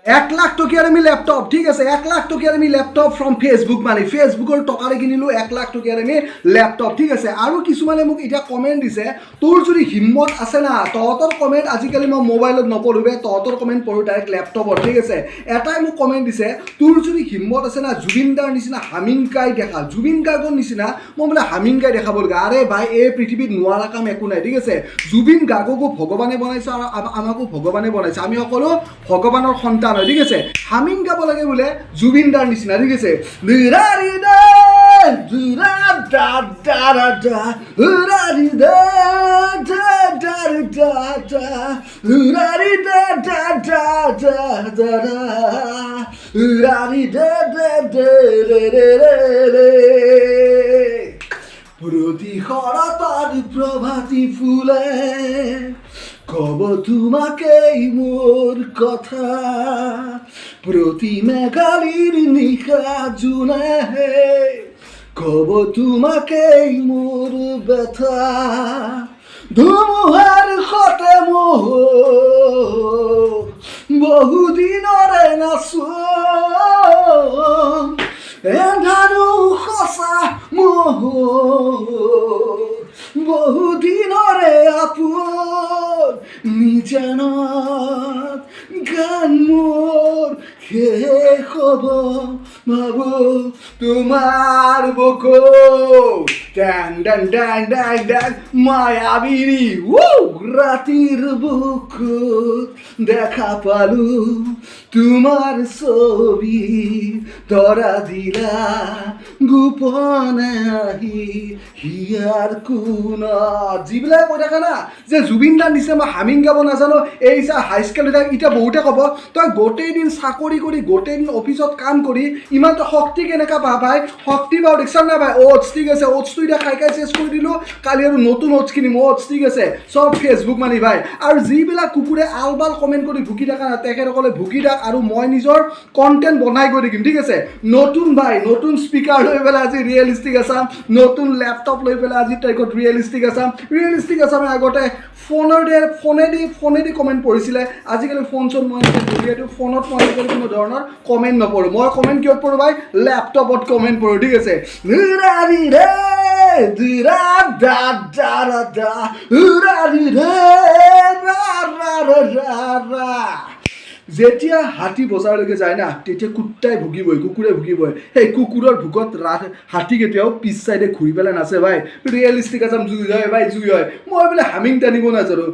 1,00,000 টকীয়াৰ আমি লেপটপ ঠিক আছে 1,00,000 টকীয়াৰ আমি লেপটপ ফ্ৰম ফেচবুক মানে ফেচবুকৰ টকাৰে কিনিলোঁ 1,00,000 টকীয়াৰ আমি লেপটপ ঠিক আছে আৰু কিছুমানে মোক এতিয়া কমেণ্ট দিছে তোৰ যদি হিম্মত আছে না তহঁতৰ কমেণ্ট আজিকালি মই মোবাইলত নপঢ়োঁ বে তহঁতৰ কমেণ্ট পঢ়োঁ ডাইৰেক্ট লেপটপত ঠিক আছে এটাই মোক কমেণ্ট দিছে তোৰ যদি হিম্মত আছে না জুবিন দাৰ নিচিনা হামিংকাই দেখা জুবিন গাৰ্গৰ নিচিনা মই বোলে হামিংকাই দেখাব লগা আৰে ভাই এই পৃথিৱীত নোৱাৰা কাম একো নাই ঠিক আছে জুবিন গাৰ্গকো ভগৱানে বনাইছে আৰু আমাকো ভগৱানে বনাইছে আমি সকলো ভগৱানৰ সন্তান ঠিক আছে হামিং গাব লাগে বোলে জুবিন দাৰ নিচিনা ঠিক আছে প্রতি শরতার প্রভাতী ফুলে কব তোমাকেই মোর কথা প্রতি মেঘালির নিশা জুনে কব তোমাকেই মোর ব্যথা ধুমুহার সতে মোহ বহুদিনরে নাচো এন্ধাৰো সঁচা মোহ বহুদিনৰে আপোন নিজানত গান মোৰ শেষ হ'ব ভাবো তোমাৰ বুকু ড্যাং ড্যাং ড্যাং ড্যাং ড্যাং মায়াবিনী ৰাতিৰ বুকুত দেখা পালো তোমাৰ ছবি ধৰা দিলা গোপনে আহি হিয়াৰ কোণত যিবিলাক কৈ থাকে না যে জুবিন দাৰ নিচিনা মই হামিং গাব নাজানো এই হাই স্কুল এতিয়া বহুতে ক'ব তই গোটেই দিন চাকৰি কৰি গোটেই দিন অফিচত কাম কৰি ইমান শক্তি কেনেকৈ পা ভাই শক্তি পাওঁ দেখিছা নাই ভাই অ'টছ ঠিক আছে অ'টছটো এতিয়া খাই চেছ কৰি দিলোঁ কালি আৰু নতুন অ'টছ কিনিম অ'টছ ঠিক আছে চব ফেচবুক মানি ভাই আৰু যিবিলাক কুকুৰে আলবাল কমেণ্ট কৰি ভুকি থকা না তেখেতসকলে ভুকি থাক আৰু মই নিজৰ কণ্টেণ্ট বনাই গৈ থাকিম ঠিক আছে নতুন ভাই নতুন স্পীকাৰ লৈ পেলাই আজি ৰিয়েলিষ্টিক আছাম নতুন লেপটপ লৈ পেলাই আজি তাইকত ৰিয়েলিষ্টিক আছামে আগতে ফোনেদি কমেণ্ট পঢ়িছিলে আজিকালি ফোন চোন মই যিহেতু ফোনত মই আজিকালি কোনো ধৰণৰ কমেণ্ট নপঢ়োঁ মই কমেণ্ট কিয় পঢ়োঁ ভাই লেপটপত কমেণ্ট পঢ়োঁ ঠিক আছে যেতিয়া হাতী বজাৰলৈকে যায় না তেতিয়া কুত্তাই ভুগিবই কুকুৰে ভুগিবই সেই কুকুৰৰ ভোকত হাতী কেতিয়াও পিছ চাইডে ঘূৰি পেলাই নাচে ভাই ৰিয়েলিষ্টিক আছাম জুই হয় ভাই জুই হয় মই বোলে হামিং টানিব নাজানো